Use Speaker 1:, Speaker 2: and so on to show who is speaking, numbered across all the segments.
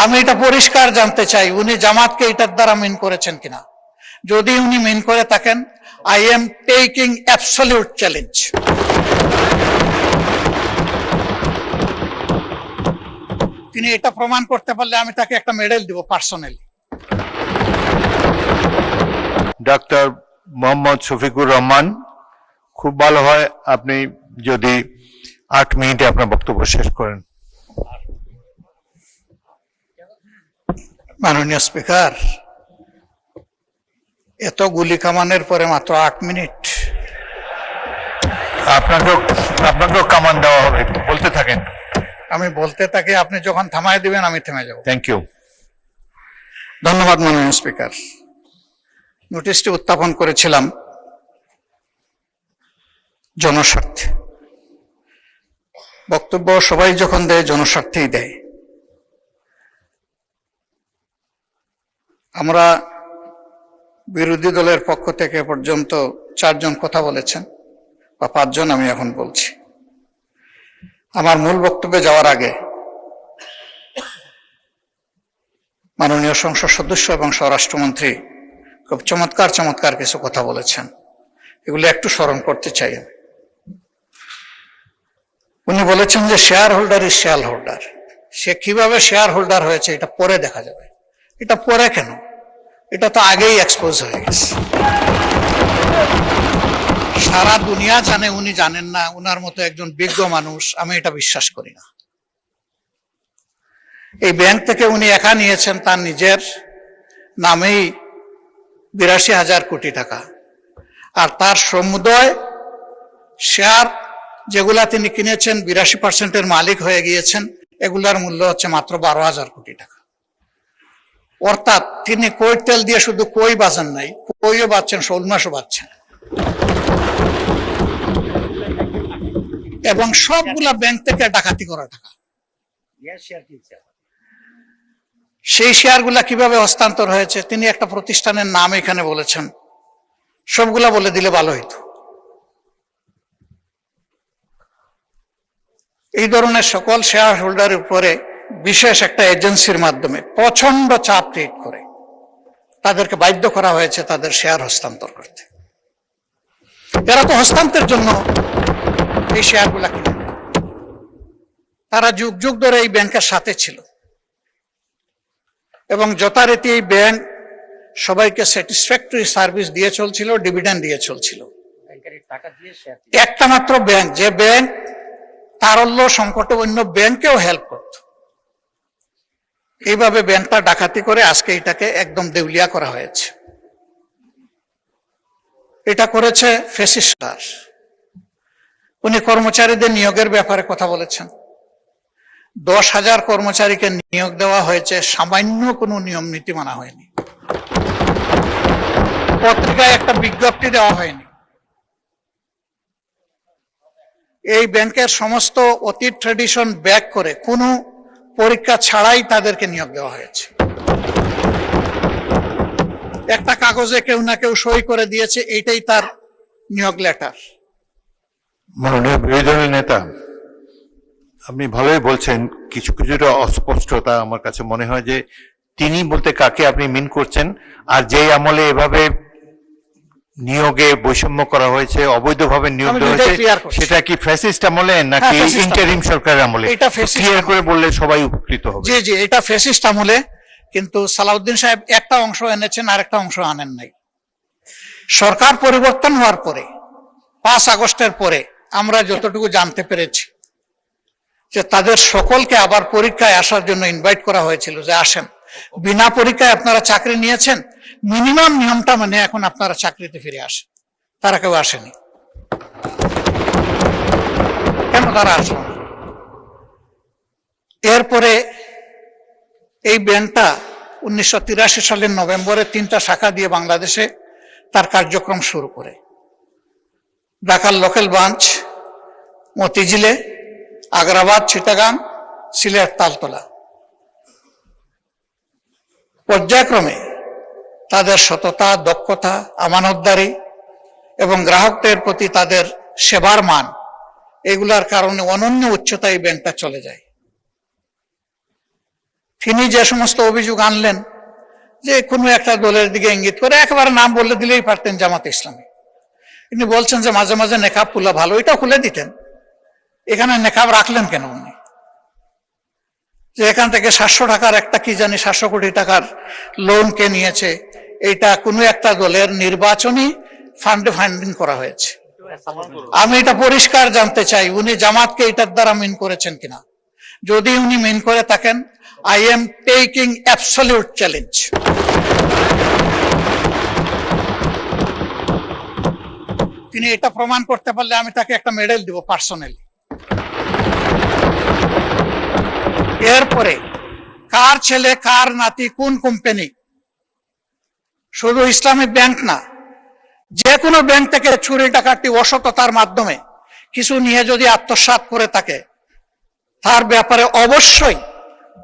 Speaker 1: আমি এটা পরিষ্কার জানতে চাই উনি জামাতকে এটার দ্বারা মিন করেছেন কিনা। যদি উনি মিন করে থাকেন, I am taking absolute challenge. তিনি এটা প্রমাণ করতে পারলে আমি তাকে একটা মেডেল দিব পার্সোনালি।
Speaker 2: ডাক্তার মোহাম্মদ শফিকুর রহমান, খুব ভালো হয় আপনি যদি 8 মিনিটে আপনার বক্তব্য শেষ করেন।
Speaker 1: মাননীয় স্পিকার, এত গুলি কামানের পরে মাত্র 8 মিনিট?
Speaker 2: আপনাকেও কামান দেওয়া হবে, বলতে থাকেন।
Speaker 1: আমি বলতে থাকি, আপনি যখন থামায় দিবেন আমি থেমে যাব।
Speaker 2: Thank you.
Speaker 1: ধন্যবাদ মাননীয় স্পিকার। নোটিশটি উত্থাপন করেছিলাম জনস্বার্থে। বক্তব্য সবাই যখন দেয় জনস্বার্থেই দেয়। আমরা বিরোধী দলের পক্ষ থেকে পর্যন্ত 4 জন কথা বলেছেন, বা 5 জন আমি এখন বলছি। আমার মূল বক্তব্যে যাওয়ার আগে মাননীয় সংসদ সদস্য এবং স্বরাষ্ট্রমন্ত্রী খুব চমৎকার চমৎকার কিছু কথা বলেছেন, এগুলো একটু স্মরণ করতে চাই আমি। উনি বলেছেন যে share holder is share holder. সে কিভাবে শেয়ার হোল্ডার হয়েছে এটা পরে দেখা যাবে। এটা পরে কেন? এটা তো আগেই এক্সপোজ হয়ে গেছে। সারা দুনিয়া জানে, উনি জানেন না। উনার মতো একজন বিজ্ঞ মানুষ, আমি এটা বিশ্বাস করি না। এই ব্যাংক থেকে উনি একা নিয়েছেন তার নিজের নামেই 82,000 কোটি টাকা, আর তার সমুদয় শেয়ার যেগুলা তিনি কিনেছেন 82% মালিক হয়ে গিয়েছেন, এগুলার মূল্য হচ্ছে মাত্র 12,000 কোটি টাকা। অর্থাৎ তিনি কই তেল দিয়ে শুধু কই বাঁচেন নাই, কইও বাঁচছেন, শোল মাসও বাঁচছেন। এবং সবগুলা ব্যাংক থেকে ডাকাতি করা টাকা। সেই শেয়ারগুলা কিভাবে হস্তান্তর হয়েছে তিনি একটা প্রতিষ্ঠানের নাম এখানে বলেছেন, সবগুলা বলে দিলে ভালো হইতো। এই ধরনের সকল শেয়ার হোল্ডারের উপরে বিশেষ একটা এজেন্সির মাধ্যমে প্রচন্ড চাপ ক্রিয়েট করে তাদেরকে বাধ্য করা হয়েছে তাদের শেয়ার হস্তান্তর করতে। এরা তো হস্তান্তরের জন্য এই শেয়ারগুলা কিনে, তারা যুগ যুগ ধরে এই ব্যাংকের সাথে ছিল এবং যথারীতি এই ব্যাংক সবাইকে স্যাটিসফ্যাক্টরি সার্ভিস দিয়ে চলছিল, ডিভিডেন্ড দিয়ে চলছিল। একটা মাত্র ব্যাংক, যে ব্যাংক তারল্য সংকটে অন্য ব্যাংকেও হেল্প করত, এইভাবে ব্যাংকটা ডাকাতি করে আজকে এটাকে একদম দেউলিয়া করা হয়েছে। এটা করেছে ফ্যাসিস্টরা। উনি কর্মচারীদের নিয়োগের ব্যাপারে কথা বলেছেন। 10,000 কর্মচারীকে নিয়োগ দেওয়া হয়েছে, সামান্য কোনো নিয়ম নীতি মানা হয়নি, পত্রিকায় একটা বিজ্ঞপ্তি দেওয়া হয়নি। এই ব্যাংকের সমস্ত অতীত ট্রেডিশন ব্যাক করে কোনো পরীক্ষা ছাড়াই তাদেরকে নিয়োগ দেওয়া হয়েছে। একটা কাগজে কেউ না কেউ সই করে দিয়েছে, এইটাই তার নিয়োগ লেটার।
Speaker 2: মাননীয় বিরোধী দলের নেতা, আপনি ভালোই বলছেন, কিছু কিছুটা অস্পষ্টতা আমার কাছে মনে হয় যে তিনি বলতে কাকে আপনি মিন করছেন, আর যেই আমলে এভাবে নিয়োগে বৈষম্য করা হয়েছে, অবৈধভাবে নিয়োগ দেওয়া হয়েছে, সেটা কি ফ্যাসিস্ট আমলে নাকি ইন্টারিম সরকারের আমলে?
Speaker 1: এটা
Speaker 2: ক্লিয়ার করে বললে সবাই উপকৃত হবে।
Speaker 1: জি জি, এটা ফ্যাসিস্ট আমলে। কিন্তু সালাউদ্দিন সাহেব একটা অংশ এনেছেন, আর একটা অংশ আনেন নাই। সরকার পরিবর্তন হওয়ার পরে 5 আগস্টের পরে আমরা যতটুকু জানতে পেরেছি যে তাদের সকলকে আবার পরীক্ষায় আসার জন্য ইনভাইট করা হয়েছিল, যে আসেন, বিনা পরীক্ষায় আপনারা চাকরি নিয়েছেন, মিনিমাম নিয়মটা মানে এখন আপনারা চাকরিতে ফিরে আসেন। তারা কেউ আসেনি। কেন তারা আসলো না? এরপরে এই ব্যাংকটা 1983 সালের নভেম্বরে 3টা শাখা দিয়ে বাংলাদেশে তার কার্যক্রম শুরু করে। ঢাকার লোকাল ব্রাঞ্চ মতিঝিলে, আগ্রাবাদ, চিটাগাং, সিলেট, তালতলা। পর্যায়ক্রমে তাদের সততা, দক্ষতা, আমানতদারি এবং গ্রাহকদের প্রতি তাদের সেবার মান, এগুলার কারণে অনন্য উচ্চতায় এই ব্যাংকটা চলে যায়। তিনি যে সমস্ত অভিযোগ আনলেন, যে কোনো একটা দলের দিকে ইঙ্গিত করে, একেবারে নাম বলে দিলেই পারতেন জামাত ইসলামী। তিনি বলছেন যে মাঝে মাঝে নেকাব খুলা ভালো, এটা খুলে দিতেন। এখানে নেকাব রাখলেন কেন উনি? যে এখান থেকে 700 টাকার একটা কি জানি 700 কোটি টাকার লোন কে নিয়েছে, এটা কোনো একটা দলের নির্বাচনী ফান্ডে ফান্ডিং করা হয়েছে। আমি এটা পরিষ্কার জানতে চাই, উনি জামাতকে এটার দ্বারা মিন করেছেন কিনা। যদি উনি মিন করে থাকেন, I am taking absolute challenge. তিনি এটা প্রমাণ করতে পারলে আমি তাকে একটা মেডেল দিব পার্সোনালি। এরপরে কার ছেলে কার নাতি কোন কোম্পানি, শুধু ইসলামী ব্যাংক না, যে কোনো ব্যাংক থেকে চুরি ডাকাতি অসততার মাধ্যমে কিছু নিয়ে যদি আত্মসাৎ করে থাকে, তার ব্যাপারে অবশ্যই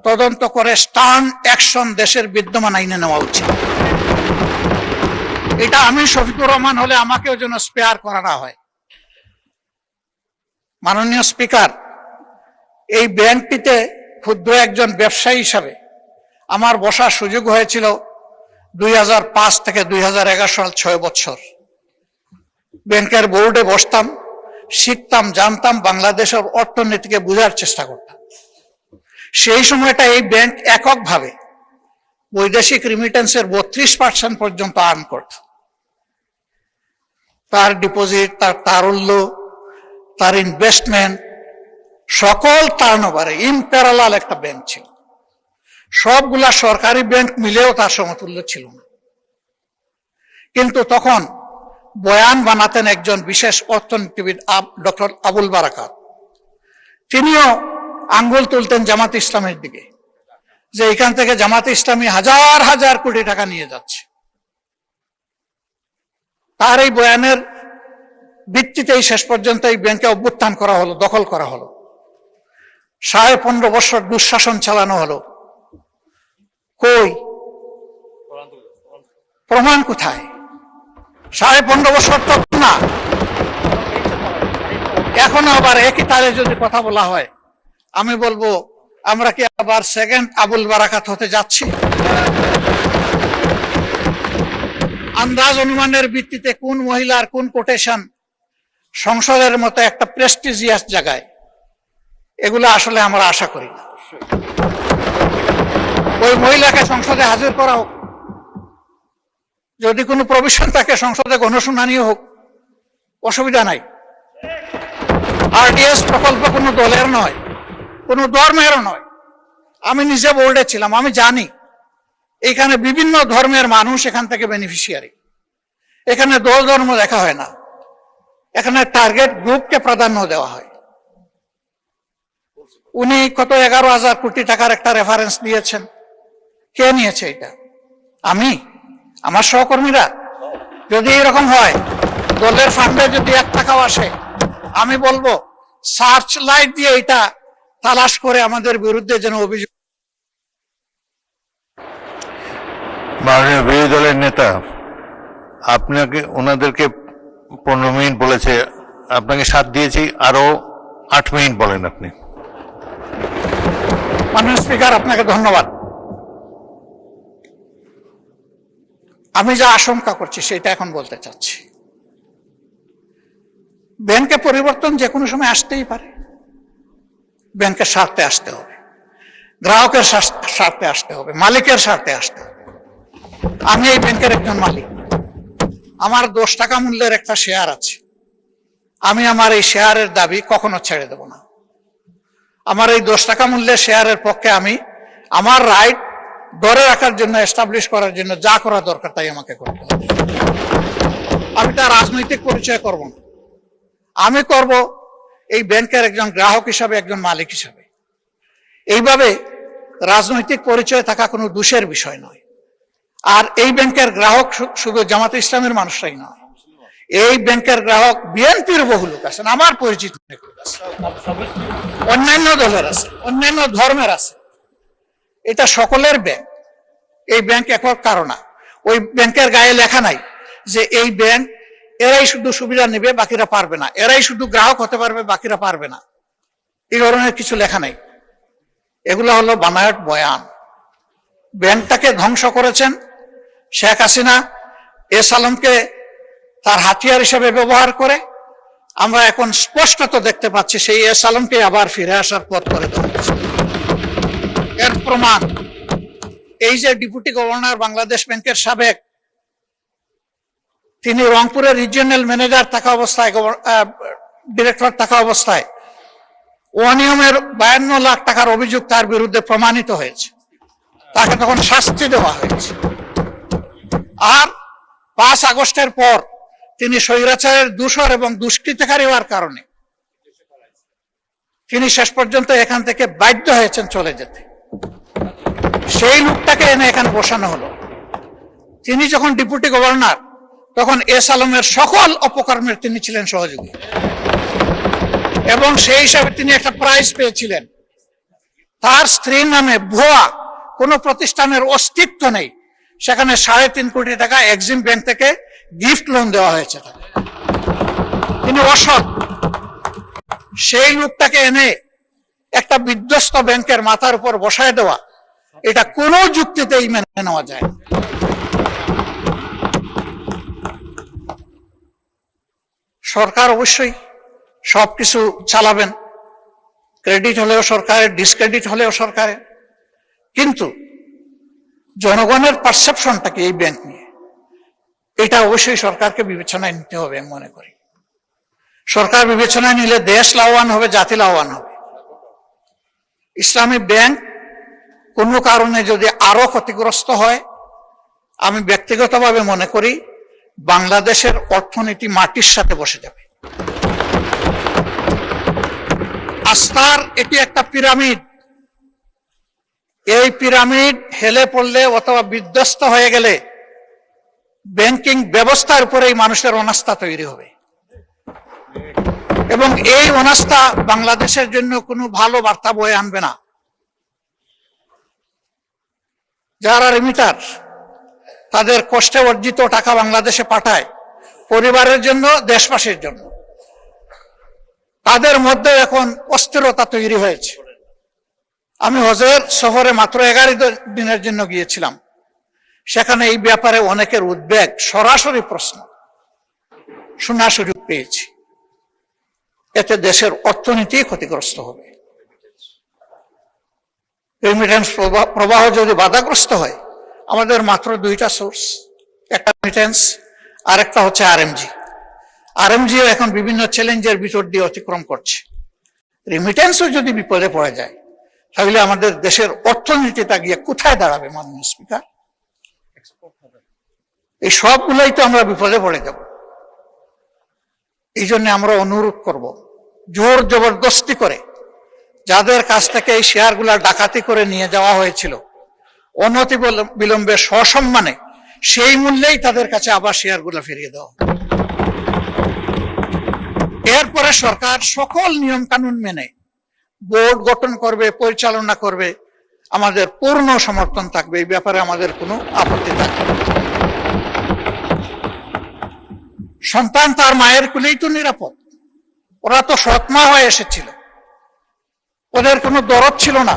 Speaker 1: তদন্ত করে স্টার্ন অ্যাকশন দেশের বিদ্যমান আইনে নেওয়া উচিত। এটা আমি শফিকুর রহমান হলে আমাকেও যেন স্পেয়ার করা না হয়। মাননীয় স্পিকার, এই ব্যাংকটিতে ক্ষুদ্র একজন ব্যবসায়ী হিসাবে আমার বসার সুযোগ হয়েছিল 2005 থেকে 2011 সাল, 6 বছর। ব্যাংকের বোর্ডে বসতাম, শিখতাম, জানতাম, বাংলাদেশের অর্থনীতিকে বোঝার চেষ্টা করতাম। সেই সময়টা এই ব্যাংক এককভাবে বৈদেশিক রিমিটেন্সের 32% পর্যন্ত আর্ন করত। তার ডিপোজিট, তার তারল্য, তার ইনভেস্টমেন্ট, সকল টার্নওভারে ইম্প্যারালাল একটা ব্যাংক ছিল। সবগুলা সরকারি ব্যাংক মিলেও তার সমতুল্য ছিল না। কিন্তু তখন বয়ান বানাতেন একজন বিশেষ অর্থনীতিবিদ, ডক্টর আবুল বারাকাত। তিনিও আঙ্গুল তুলতেন জামাত ইসলামের দিকে, যে এখান থেকে জামাত ইসলামী হাজার হাজার কোটি টাকা নিয়ে যাচ্ছে। তার এই বয়ানের ভিত্তিতেই শেষ পর্যন্ত এই ব্যাংকে অভ্যুত্থান করা হলো, দখল করা হলো। 15.5 বছর দুঃশাসন চালানো হলো। কই প্রমাণ কোথায়? 15.5 বছর তো না, এখনো আবার একই তালে যদি কথা বলা হয়, আমি বলবো আমরা কি আবার সেকেন্ড আবুল বারাকাত হতে যাচ্ছি? আন্দাজ অনুমানের ভিত্তিতে কোন মহিলার কোন কোটেশন সংসদের মতো একটা প্রেস্টিজিয়াস জায়গায়, এগুলো আসলে আমরা আশা করি না। ওই মহিলাকে সংসদে হাজির করা হোক, যদি কোনো প্রভিশন থাকে সংসদে গণশুনানিও হোক, অসুবিধা নাই। আরডিএস প্রকল্প কোনো দলের নয়, কোনো ধর্মেরও নয়। আমি নিজে বোর্ডে ছিলাম, আমি জানি এখানে বিভিন্ন ধর্মের মানুষ এখান থেকে বেনিফিশিয়ারি। এখানে দল ধর্ম দেখা হয় না, এখানে টার্গেট গ্রুপকে প্রাধান্য দেওয়া হয়। উনি কত 11,000 কোটি টাকার একটা রেফারেন্স দিয়েছেন। কে নিয়েছে এটা? আমি, আমার সহকর্মীরা? যদি এরকম হয়, দলের ফান্ডে যদি 1 টাকাও আসে, আমি বলবো সার্চ লাইট দিয়ে এটা তালাশ করে আমাদের বিরুদ্ধে যেন অভিযোগ।
Speaker 2: মাননীয় বিরোধী দলের নেতা আপনাকে, ওনাদেরকে 15 মিনিট বলেছে, আপনাকে 7 দিয়েছি, আরো 8 মিনিট বলেন আপনি।
Speaker 1: মাননীয় স্পিকার, আপনাকে ধন্যবাদ। আমি যা আশঙ্কা করছি সেটা এখন বলতে চাচ্ছি। ব্যাংকে পরিবর্তন যে কোনো সময় আসতেই পারে। ব্যাংকের স্বার্থে আসতে হবে, গ্রাহকের স্বার্থে আসতে হবে, মালিকের স্বার্থে আসতে হবে। আমি এই ব্যাংকের একজন মালিক, আমার 10 টাকা মূল্যের একটা শেয়ার আছে। আমি আমার এই শেয়ারের দাবি কখনো ছেড়ে দেব না। আমার এই 10 টাকা মূল্যের শেয়ারের পক্ষে আমি আমার রাইট ধরে রাখার জন্য, এস্টাবলিশ করার জন্য যা করা দরকার তাই আমাকে করতে হবে। আমি তার রাজনৈতিক পরিচয় করব না, আমি করব এই ব্যাংকের একজন গ্রাহক হিসাবে, একজন মালিক হিসাবে। এইভাবে রাজনৈতিক পরিচয় থাকা কোনো দোষের বিষয় নয়। আর এই ব্যাংকের গ্রাহক শুধু জামাত ইসলামের মানুষরাই নয়, এই ব্যাংকের গ্রাহক বিএনপির বহু লোক আছেন, আমার পরিচিত অন্যান্য দলের আছে, অন্যান্য ধর্মের আছে। এটা সকলের ব্যাংক। এই ব্যাংক একক কারণ না, ওই ব্যাংকের গায়ে লেখা নাই যে এই ব্যাংক এরাই শুধু সুবিধা নেবে বাকিরা পারবে না, এরাই শুধু গ্রাহক হতে পারবে বাকিরা পারবে না, এই ধরনের কিছু লেখা নাই। এগুলো হলো বানায়ট বয়ান। ব্যাংকটাকে ধ্বংস করেছেন শেখ হাসিনা এস আলমকে তার হাতিয়ার হিসেবে ব্যবহার করে। আমরা এখন স্পষ্টত দেখতে পাচ্ছি সেই এস আলমকে আবার ফিরে আসার পথ করে দেওয়া হয়েছে। এর প্রমাণ এই যে ডেপুটি গভর্নর বাংলাদেশ ব্যাংকের সাবেক, তিনি রংপুরের রিজিয়নাল ম্যানেজার থাকা অবস্থায়, ডিরেক্টর থাকা অবস্থায় অনিয়মের 52 লাখ টাকার অভিযোগ তার বিরুদ্ধে প্রমাণিত হয়েছে, তাকে তখন শাস্তি দেওয়া হয়েছে। আর 5 আগস্টের পর তিনি স্বৈরাচারের দূষর এবং দুষ্কৃতকারী হওয়ার কারণে তিনি শেষ পর্যন্ত এখান থেকে বাধ্য হয়েছেন চলে যেতে। সেই লোকটাকে এনে এখানে বসানো হলো। তিনি যখন ডেপুটি গভর্নর, তখন এস আলমের সকল অপকর্মের তিনি ছিলেন সহযোগী, এবং সেই হিসাবে তিনি একটা প্রাইজ পেয়েছিলেন। তার স্ত্রীর নামে ভুয়া কোনো প্রতিষ্ঠানের অস্তিত্ব নেই, সেখানে 3.5 কোটি টাকা এক্সিম ব্যাংক থেকে গিফট লোন দেওয়া হয়েছে তাকে। তিনি অসৎ। সেই লোকটাকে এনে একটা বিধ্বস্ত ব্যাংকের মাথার উপর বসায় দেওয়া, এটা কোনো যুক্তিতেই মেনে নেওয়া যায় না। সরকার অবশ্যই সবকিছু চালাবেন, ক্রেডিট হলেও সরকারের, ডিসক্রেডিট হলেও সরকারের, কিন্তু জনগণের পারসেপশনটা কি এই ব্যাংক নিয়ে, এটা অবশ্যই সরকারকে বিবেচনায় নিতে হবে। আমি মনে করি সরকার বিবেচনায় নিলে দেশ লাভবান হবে, জাতি লাভবান হবে। ইসলামী ব্যাংক কোনো কারণে যদি আরো ক্ষতিগ্রস্ত হয়, আমি ব্যক্তিগতভাবে মনে করি বাংলাদেশের অর্থনীতি মাটির সাথে বসে যাবে। আস্থার এটি একটা পিরামিড। এই পিরামিড হেলে পড়লে অথবা বিধ্বস্ত হয়ে গেলে ব্যাংকিং ব্যবস্থার উপরেই মানুষের অনাস্থা তৈরি হবে, এবং এই অনাস্থা বাংলাদেশের জন্য কোনো ভালো বার্তা বয়ে আনবে না। যারা রিমিটার, তাদের কষ্টে অর্জিত টাকা বাংলাদেশে পাঠায় পরিবারের জন্য, দেশবাসীর জন্য, তাদের মধ্যে এখন অস্থিরতা তৈরি হয়েছে। আমি হজের সফরে মাত্র 11 দিনের জন্য গিয়েছিলাম। সেখানে এই ব্যাপারে অনেকের উদ্বেগ, সরাসরি প্রশ্ন শোনার সুযোগ পেয়েছি। এতে দেশের অর্থনীতি ক্ষতিগ্রস্ত হবে। রেমিটেন্স প্রবাহ যদি বাধাগ্রস্ত হয়, আমাদের মাত্র 2টা সোর্স, একটা রেমিটেন্স, আরেকটা হচ্ছে আরএমজি। আরএমজিও এখন বিভিন্ন চ্যালেঞ্জের ভিতর দিয়ে অতিক্রম করছে। রেমিটেন্সও যদি বিপদে পড়ে যায়, তাহলে আমাদের দেশের অর্থনীতিটা গিয়ে কোথায় দাঁড়াবে মাননীয় স্পিকার? এই সবগুলোই তো আমরা বিপদে পড়ে যাব। এই জন্য আমরা অনুরোধ করব, জোর জবরদস্তি করে যাদের কাছ থেকে এই শেয়ারগুলা ডাকাতি করে নিয়ে যাওয়া হয়েছিল, অনতি বিলম্বে সসম্মানে সেই মূল্যেই তাদের কাছে আবার শেয়ারগুলা ফিরিয়ে দেওয়া। এরপরে সরকার সকল নিয়ম কানুন মেনে বোর্ড গঠন করবে, পরিচালনা করবে, আমাদের পূর্ণ সমর্থন থাকবে। এই ব্যাপারে আমাদের কোনো আপত্তি থাকবে না। সন্তান তার মায়ের কুলেই তো নিরাপদ। ওরা তো সৎমা হয়ে এসেছিল, ওদের কোনো দরদ ছিল না,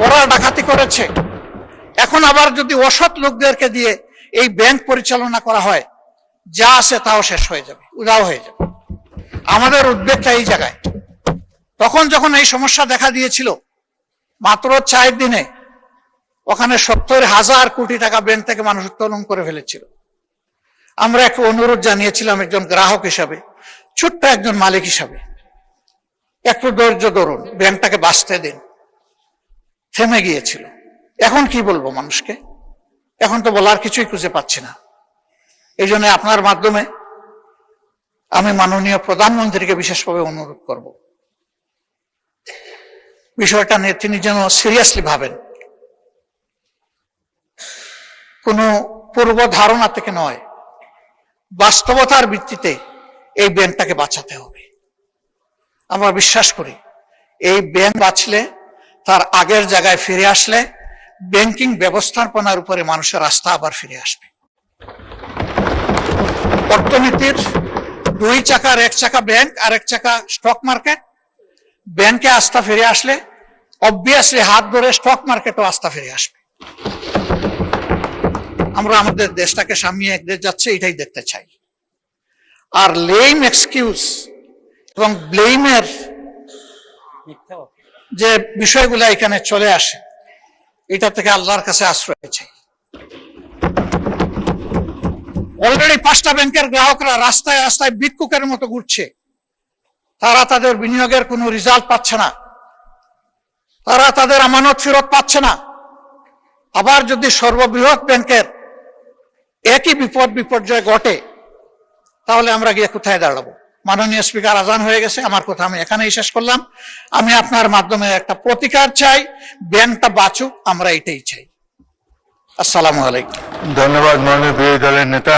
Speaker 1: ওরা ডাকাতি করেছে। এখন আবার যদি অসৎ লোকদেরকে দিয়ে এই ব্যাংক পরিচালনা করা হয়, যা আছে তাও শেষ হয়ে যাবে, উধাও হয়ে যাবে। আমাদের উদ্বেগটা এই জায়গায়। তখন যখন এই সমস্যা দেখা দিয়েছিল, মাত্র 4 দিনে ওখানে 70,000 কোটি টাকা ব্যাংক থেকে মানুষ উত্তোলন করে ফেলেছিল। আমরা একটু অনুরোধ জানিয়েছিলাম একজন গ্রাহক হিসাবে, ছোট্ট একজন মালিক হিসাবে, একটু ধৈর্য ধরুন, ব্যাংকটাকে বাঁচতে দিন। থেমে গিয়েছিল। এখন কি বলবো মানুষকে? এখন তো বলার কিছুই খুঁজে পাচ্ছি না। এই জন্য আপনার মাধ্যমে আমি মাননীয় প্রধানমন্ত্রীকে বিশেষভাবে অনুরোধ করব, বিষয়টা নিয়ে তিনি যেন সিরিয়াসলি ভাবেন। কোনো পূর্ব ধারণা থেকে নয়, বাস্তবতার ভিত্তিতে এই ব্যাংকটাকে বাঁচাতে হবে। আমরা বিশ্বাস করি এই ব্যাংক বাঁচলে, তার আগের জায়গায় ফিরে আসলে, ব্যাংকিং ব্যবস্থাপনার উপরে মানুষের আস্থা আবার ফিরে আসবে। অর্থনীতির 2 চাকার 1 চাকা ব্যাংক আর 1 চাকা স্টক মার্কেট। ব্যাংকে আস্থা ফিরে আসলে অবভিয়াসলি হাত ধরে স্টক মার্কেটও আস্থা ফিরে আসবে। আমরা আমাদের দেশটাকে সামনে এগিয়ে যাচ্ছে এটাই দেখতে চাই। আর লেম এক্সকিউজ এবং ব্লেমের যে বিষয়গুলো এখানে চলে আসে, এটা থেকে আল্লাহর কাছে আশ্রয় চাই। অলরেডি 5টা ব্যাংকের গ্রাহকরা রাস্তায় রাস্তায় ভিক্ষুকের মতো ঘুরছে, তারা তাদের বিনিয়োগের কোনো রেজাল্ট পাচ্ছে না, তারা তাদের আমানত ফেরত পাচ্ছে না। আবার যদি সর্ববৃহৎ ব্যাংকের একই বিপর্যয় ঘটে, তাহলে আমরা গিয়ে কোথায় দাঁড়াবো? মাননীয় স্পিকার, আজান হয়ে গেছে, আমার কথা আমি এখানেই শেষ করলাম। আমি আপনার মাধ্যমে একটা প্রতিকার চাই, ব্যাংকটা বাঁচুক, আমরা এটাই চাই। আসসালামু আলাইকুম।
Speaker 2: ধন্যবাদ মাননীয় বিরোধী দলের নেতা।